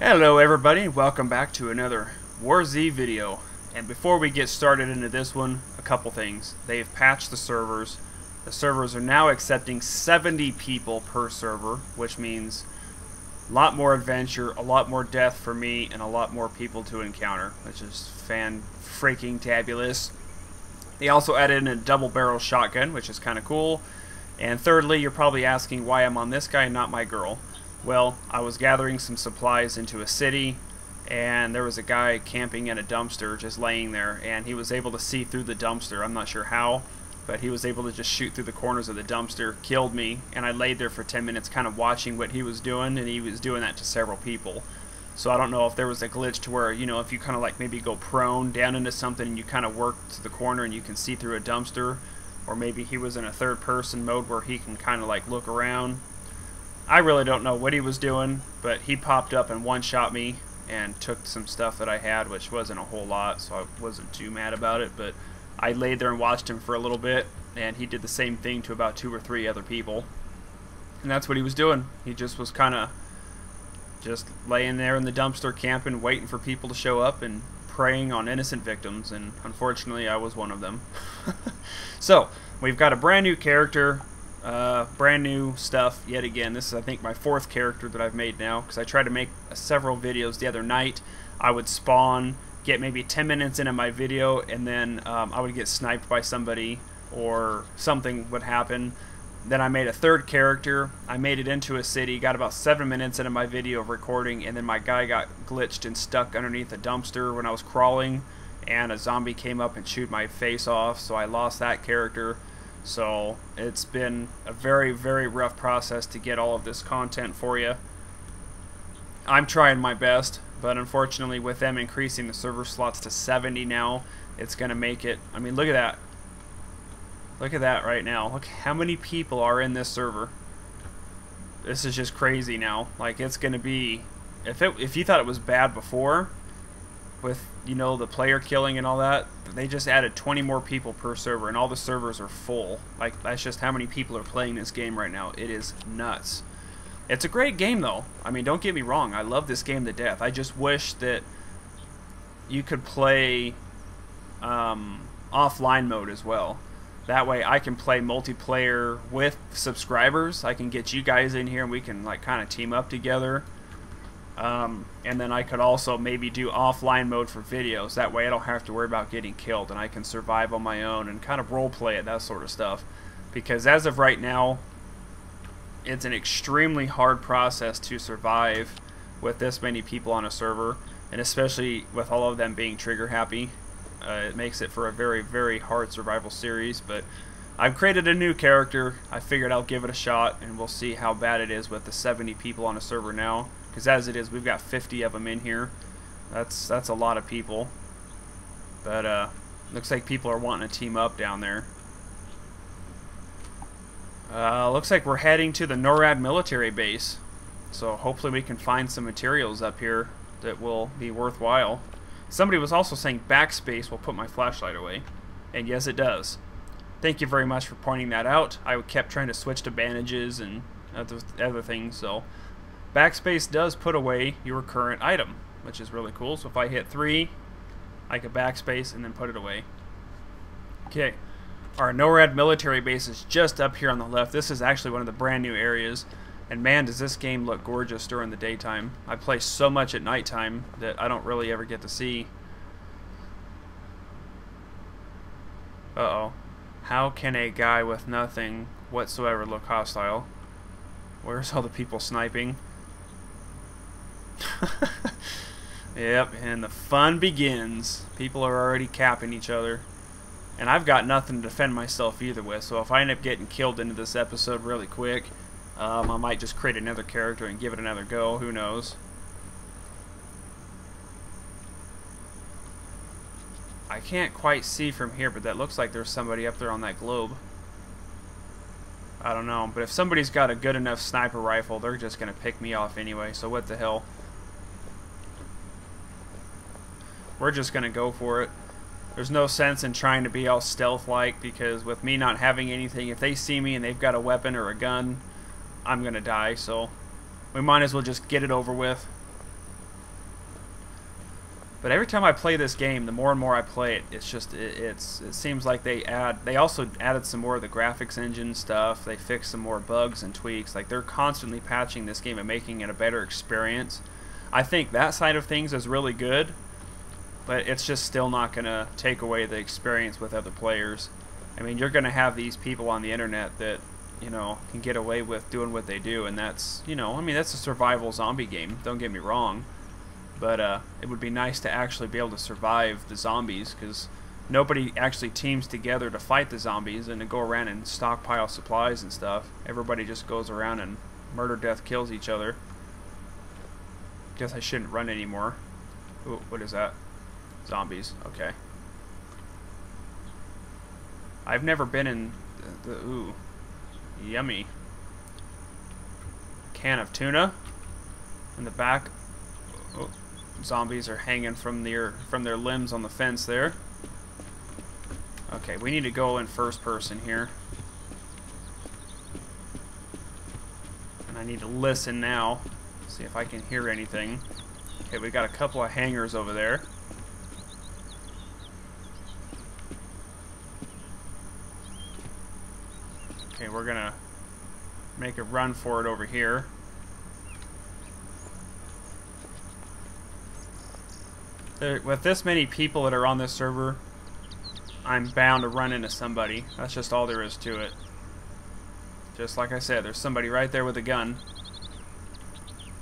Hello everybody, welcome back to another WarZ video. And before we get started into this one, a couple things. They've patched the servers. The servers are now accepting 70 people per server, which means a lot more adventure, a lot more death for me, and a lot more people to encounter, which is fan-freaking-tabulous. They also added in a double-barrel shotgun, which is kind of cool. And thirdly, you're probably asking why I'm on this guy and not my girl. Well, I was gathering some supplies into a city, and there was a guy camping in a dumpster just laying there, and he was able to see through the dumpster. I'm not sure how, but he was able to just shoot through the corners of the dumpster, killed me, and I laid there for 10 minutes kind of watching what he was doing, and he was doing that to several people. So I don't know if there was a glitch to where, you know, if you kind of like maybe go prone down into something and you kind of work to the corner and you can see through a dumpster, or maybe he was in a third-person mode where he can kind of like look around. I really don't know what he was doing, but he popped up and one-shot me and took some stuff that I had, which wasn't a whole lot, so I wasn't too mad about it. But I laid there and watched him for a little bit, and he did the same thing to about 2 or 3 other people. And that's what he was doing. He just was kind of just laying there in the dumpster camping, waiting for people to show up and preying on innocent victims, and unfortunately I was one of them. So, we've got a brand new character, brand new stuff yet again. This is, I think, my 4th character that I've made now, because I tried to make several videos the other night. I would spawn, get maybe 10 minutes into my video, and then I would get sniped by somebody or something would happen. Then I made a 3rd character. I made it into a city, got about 7 minutes into my video of recording, and then my guy got glitched and stuck underneath a dumpster when I was crawling, and a zombie came up and chewed my face off, so I lost that character. So it's been a very, very rough process to get all of this content for you. I'm trying my best, but unfortunately with them increasing the server slots to 70 now, it's going to make it, I mean, look at that. Look at that right now. Look how many people are in this server. This is just crazy now. Like, it's going to be, if you thought it was bad before with, you know, the player killing and all that, they just added 20 more people per server, and all the servers are full. Like, that's just how many people are playing this game right now. It is nuts. It's a great game, though. I mean, don't get me wrong. I love this game to death. I just wish that you could play offline mode as well. That way I can play multiplayer with subscribers. I can get you guys in here and we can like kind of team up together. And then I could also maybe do offline mode for videos. That way I don't have to worry about getting killed and I can survive on my own and kind of role play it, that sort of stuff. Because as of right now, it's an extremely hard process to survive with this many people on a server, and especially with all of them being trigger happy. It makes it for a very, very hard survival series, but I've created a new character. I figured I'll give it a shot, and we'll see how bad it is with the 70 people on a server now. Because as it is, we've got 50 of them in here. That's a lot of people. But looks like people are wanting to team up down there. Looks like we're heading to the NORAD military base. So hopefully we can find some materials up here that will be worthwhile. Somebody was also saying backspace will put my flashlight away. And yes, it does. Thank you very much for pointing that out. I kept trying to switch to bandages and other things. So backspace does put away your current item, which is really cool. So if I hit 3, I can backspace and then put it away. Okay. Our NORAD military base is just up here on the left. This is actually one of the brand new areas. And man, does this game look gorgeous during the daytime. I play so much at nighttime that I don't really ever get to see. Uh-oh. How can a guy with nothing whatsoever look hostile? Where's all the people sniping? Yep, and the fun begins. People are already capping each other. And I've got nothing to defend myself either with, so if I end up getting killed into this episode really quick, I might just create another character and give it another go. Who knows? I can't quite see from here, but that looks like there's somebody up there on that globe. I don't know, but if somebody's got a good enough sniper rifle, they're just going to pick me off anyway, so what the hell. We're just going to go for it. There's no sense in trying to be all stealth-like, because with me not having anything, if they see me and they've got a weapon or a gun, I'm going to die, so we might as well just get it over with. But every time I play this game, the more and more I play it, it's just it seems like they also added some more of the graphics engine stuff. They fixed some more bugs and tweaks. Like, they're constantly patching this game and making it a better experience. I think that side of things is really good, but it's just still not going to take away the experience with other players. I mean, you're going to have these people on the internet that, you know, can get away with doing what they do, and that's, you know, I mean, that's a survival zombie game, don't get me wrong. But it would be nice to actually be able to survive the zombies, because nobody actually teams together to fight the zombies and to go around and stockpile supplies and stuff. Everybody just goes around and murder, death, kills each other. Guess I shouldn't run anymore. Ooh, what is that? Zombies. Okay. I've never been in ooh, yummy. Can of tuna in the back. Oh. Zombies are hanging from their limbs on the fence there. Okay, we need to go in first person here. And I need to listen now. See if I can hear anything. Okay, we got a couple of hangars over there. Okay, we're gonna make a run for it over here. With this many people that are on this server, I'm bound to run into somebody. That's just all there is to it. Just like I said, there's somebody right there with a gun.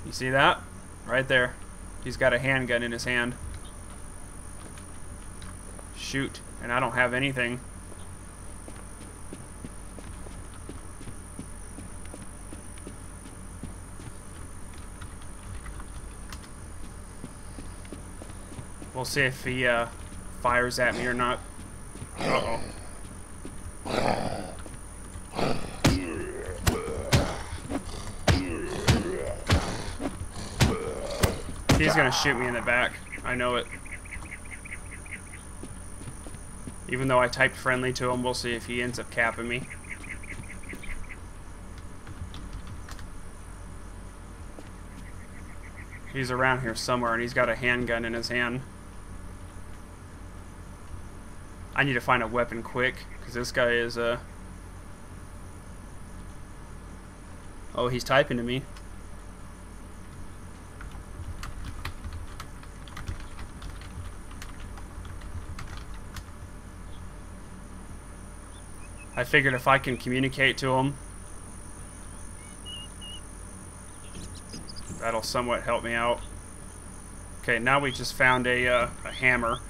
You see that? Right there. He's got a handgun in his hand. Shoot. And I don't have anything. We'll see if he fires at me or not. Uh-oh. He's gonna shoot me in the back. I know it. Even though I typed friendly to him, we'll see if he ends up capping me. He's around here somewhere, and he's got a handgun in his hand. I need to find a weapon quick, because this guy is, oh, he's typing to me. I figured if I can communicate to him, that'll somewhat help me out. Okay, now we just found a hammer.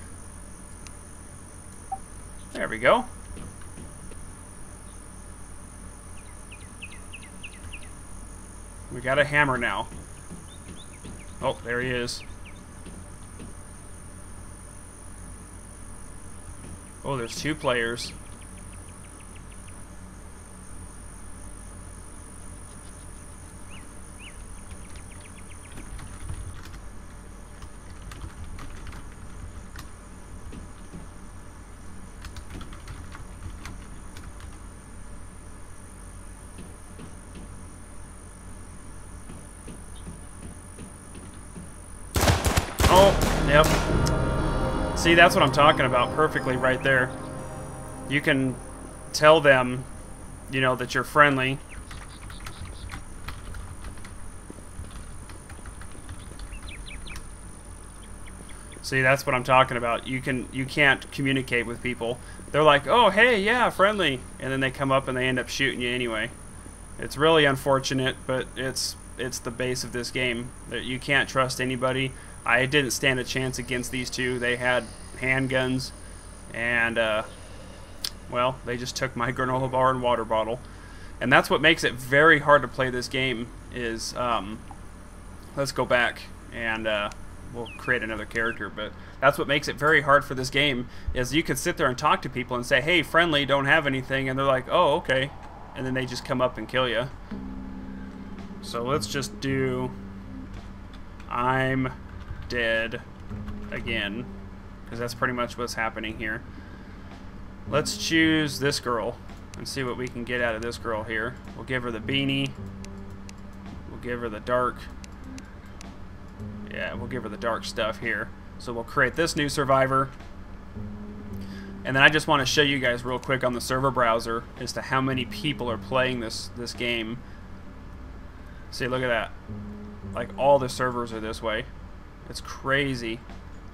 There we go. We got a hammer now. Oh, there he is. Oh, there's two players. Oh, yep. See, that's what I'm talking about perfectly right there. You can tell them, you know, that you're friendly. See, that's what I'm talking about. You can't communicate with people. They're like, "Oh, hey, yeah, friendly," and then they come up and they end up shooting you anyway. It's really unfortunate, but it's the base of this game. That you can't trust anybody. I didn't stand a chance against these two. They had handguns, and well, they just took my granola bar and water bottle, and that's what makes it very hard to play this game. Is let's go back and we'll create another character, but that's what makes it very hard for this game. Is you could sit there and talk to people and say, "Hey, friendly, don't have anything," and they're like, "Oh, okay," and then they just come up and kill you. So let's just do I'm dead again, because that's pretty much what's happening here. Let's choose this girl and see what we can get out of this girl here. We'll give her the beanie. We'll give her the dark. Yeah, we'll give her the dark stuff here. So we'll create this new survivor. And then I just want to show you guys real quick on the server browser as to how many people are playing this game. See, look at that. Like, all the servers are this way. It's crazy.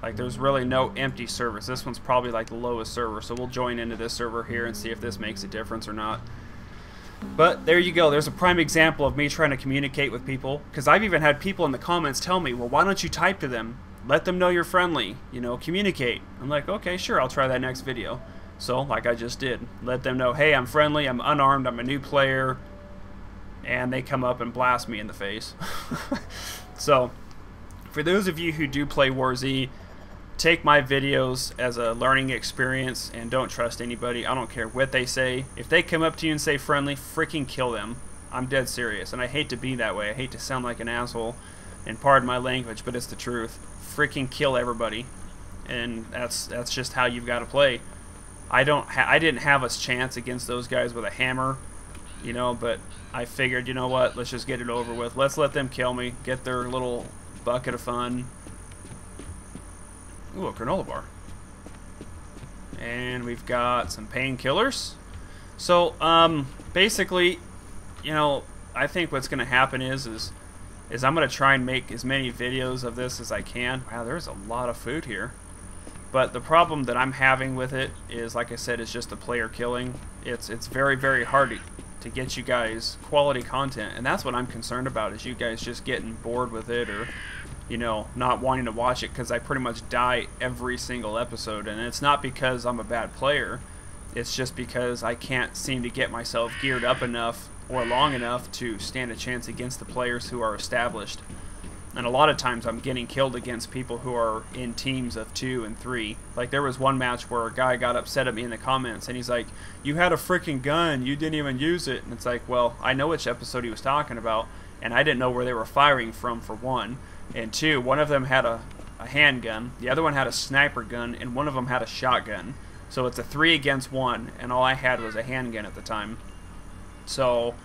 Like, there's really no empty servers. This one's probably like the lowest server, so we'll join into this server here and see if this makes a difference or not. But there you go. There's a prime example of me trying to communicate with people, because I've even had people in the comments tell me, well, why don't you type to them? Let them know you're friendly, you know, communicate. I'm like, okay, sure, I'll try that next video. So, like I just did, let them know, hey, I'm friendly, I'm unarmed, I'm a new player, and they come up and blast me in the face. So, for those of you who do play WarZ, take my videos as a learning experience and don't trust anybody. I don't care what they say. If they come up to you and say friendly, freaking kill them. I'm dead serious, and I hate to be that way. I hate to sound like an asshole, and pardon my language, but it's the truth. Freaking kill everybody, and that's just how you've got to play. I didn't have a chance against those guys with a hammer, you know, but I figured, you know what, let's just get it over with. Let's let them kill me, get their little bucket of fun. Ooh, a granola bar. And we've got some painkillers. So, basically, you know, I think what's going to happen is I'm going to try and make as many videos of this as I can. Wow, there's a lot of food here. But the problem that I'm having with it is, like I said, it's just the player killing. It's very, very hard to get you guys quality content. And that's what I'm concerned about, is you guys just getting bored with it, or, you know, not wanting to watch it, because I pretty much die every single episode. And it's not because I'm a bad player. It's just because I can't seem to get myself geared up enough or long enough to stand a chance against the players who are established. And a lot of times I'm getting killed against people who are in teams of 2 and 3. Like, there was one match where a guy got upset at me in the comments, and he's like, you had a freaking gun, you didn't even use it. And it's like, well, I know which episode he was talking about, and I didn't know where they were firing from, for one. And two, one of them had a handgun, the other one had a sniper gun, and one of them had a shotgun. So it's a 3 against 1, and all I had was a handgun at the time. So,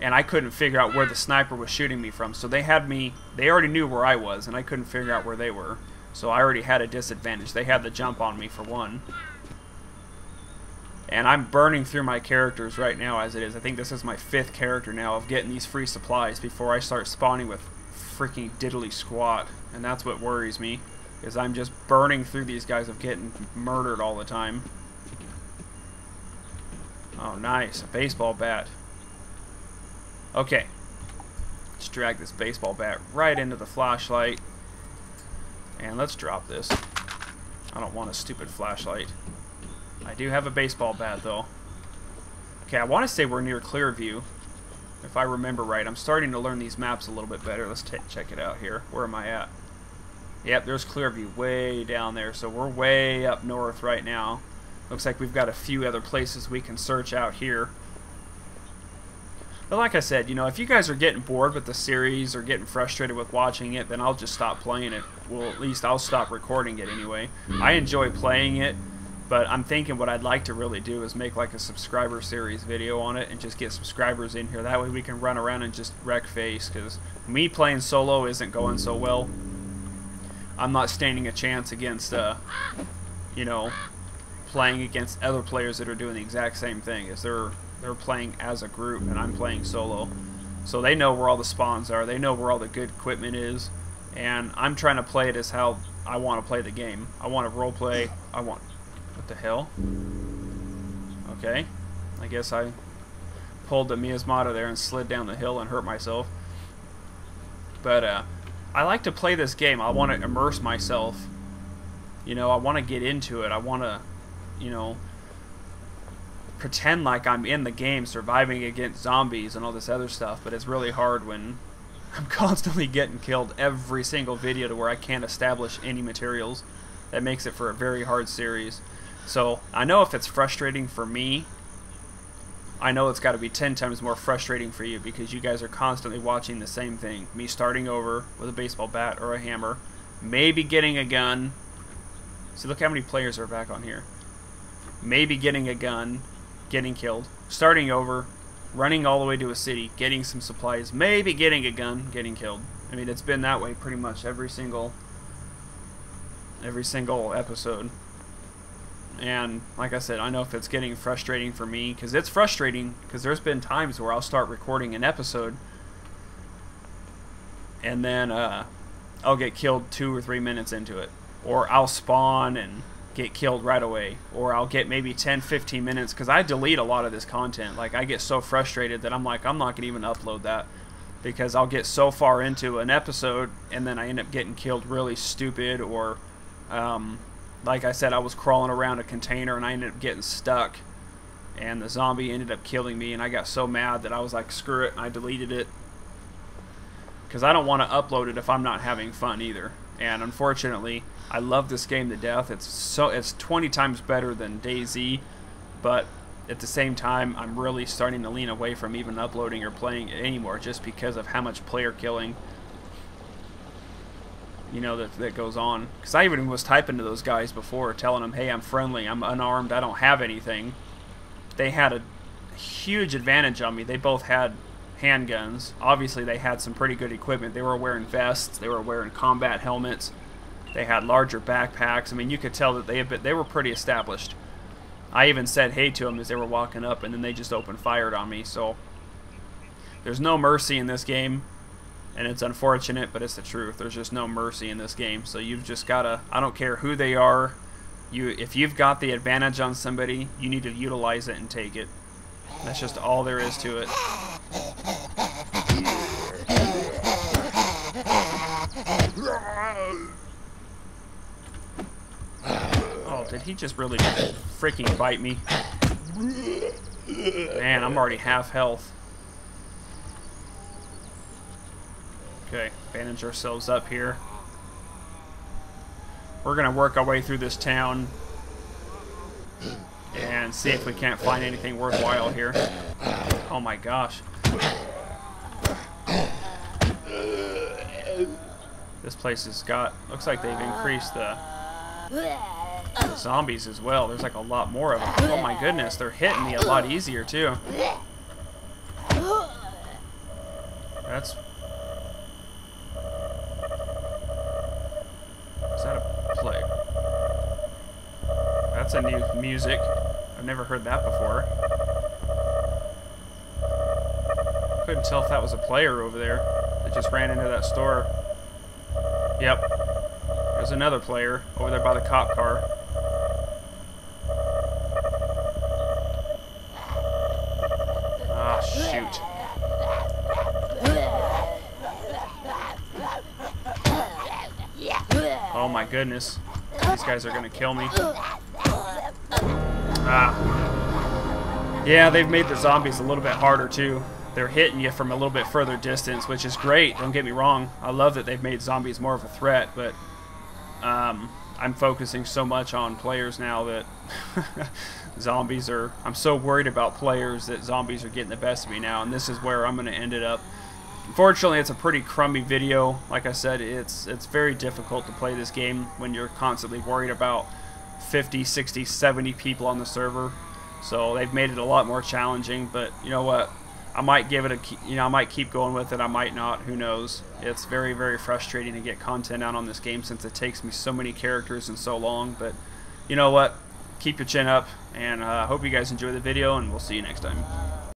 and I couldn't figure out where the sniper was shooting me from. So they already knew where I was, and I couldn't figure out where they were. So I already had a disadvantage. They had the jump on me, for one. And I'm burning through my characters right now as it is. I think this is my 5th character now of getting these free supplies before I start spawning with freaking diddly squat. And that's what worries me, is I'm just burning through these guys of getting murdered all the time. Oh, nice. A baseball bat. Okay. Let's drag this baseball bat right into the flashlight. And let's drop this. I don't want a stupid flashlight. I do have a baseball bat, though. Okay, I want to say we're near Clearview, if I remember right. I'm starting to learn these maps a little bit better. Let's check it out here. Where am I at? Yep, there's Clearview way down there. So we're way up north right now. Looks like we've got a few other places we can search out here. But like I said, you know, if you guys are getting bored with the series or getting frustrated with watching it, then I'll just stop playing it. Well, at least I'll stop recording it anyway. I enjoy playing it, but I'm thinking what I'd like to really do is make like a subscriber series video on it and just get subscribers in here. That way we can run around and just wreck face, because me playing solo isn't going so well. I'm not standing a chance against, you know, playing against other players that are doing the exact same thing. As they're playing as a group and I'm playing solo. So they know where all the spawns are, they know where all the good equipment is, and I'm trying to play it as how I want to play the game. I want to roleplay. What the hell? Okay. I guess I pulled the miasmata there and slid down the hill and hurt myself. But I like to play this game. I want to immerse myself. You know, I want to get into it. I want to, you know, pretend like I'm in the game surviving against zombies and all this other stuff, but it's really hard when I'm constantly getting killed every single video to where I can't establish any materials. That makes it for a very hard series. So I know if it's frustrating for me, I know it's got to be 10 times more frustrating for you, because you guys are constantly watching the same thing. Me starting over with a baseball bat or a hammer, maybe getting a gun. See, look how many players are back on here. Maybe getting a gun, getting killed, starting over, running all the way to a city, getting some supplies, maybe getting a gun, getting killed. I mean, it's been that way pretty much every single every single episode. And like I said, I know if it's getting frustrating for me, because it's frustrating, because there's been times where I'll start recording an episode and then I'll get killed 2 or 3 minutes into it, or I'll spawn and get killed right away, or I'll get maybe 10-15 minutes, because I delete a lot of this content. Like, I get so frustrated that I'm like, I'm not gonna even upload that, because I'll get so far into an episode and then I end up getting killed really stupid, or like I said, I was crawling around a container and I ended up getting stuck and the zombie ended up killing me, and I got so mad that I was like, screw it, and I deleted it, because I don't want to upload it if I'm not having fun either. And unfortunately, I love this game to death. It's 20 times better than DayZ, but at the same time, I'm really starting to lean away from even uploading or playing it anymore, just because of how much player killing, you know, that goes on. Because I even was typing to those guys before, telling them, hey, I'm friendly, I'm unarmed, I don't have anything. They had a huge advantage on me. They both had handguns. Obviously, they had some pretty good equipment. They were wearing vests, they were wearing combat helmets, they had larger backpacks. I mean, you could tell that they were pretty established. I even said hey to them as they were walking up, and then they just opened fire on me. So there's no mercy in this game, and it's unfortunate, but it's the truth. There's just no mercy in this game. So you've just gotta, I don't care who they are, if you've got the advantage on somebody, you need to utilize it and take it. That's just all there is to it. Oh, did he just really freaking bite me? Man, I'm already half health. Okay, bandage ourselves up here. We're gonna work our way through this town and see if we can't find anything worthwhile here. Oh my gosh. This place has got, looks like they've increased the zombies as well. There's like a lot more of them. Oh my goodness, they're hitting me a lot easier too. That's... Is that a play? That's a new music. I've never heard that before. Couldn't tell if that was a player over there that just ran into that store. Yep. There's another player over there by the cop car. Ah, shoot. Oh my goodness. These guys are gonna kill me. Ah. Yeah, they've made the zombies a little bit harder too. They're hitting you from a little bit further distance, which is great, don't get me wrong. I love that they've made zombies more of a threat, but I'm focusing so much on players now that zombies are... I'm so worried about players that zombies are getting the best of me now, and this is where I'm going to end it up. Unfortunately, it's a pretty crummy video. Like I said, it's very difficult to play this game when you're constantly worried about 50, 60, 70 people on the server. So they've made it a lot more challenging, but you know what? I might give it a, I might keep going with it, I might not, who knows. It's very, very frustrating to get content out on this game since it takes me so many characters and so long, but you know what? Keep your chin up, and I hope you guys enjoy the video, and we'll see you next time.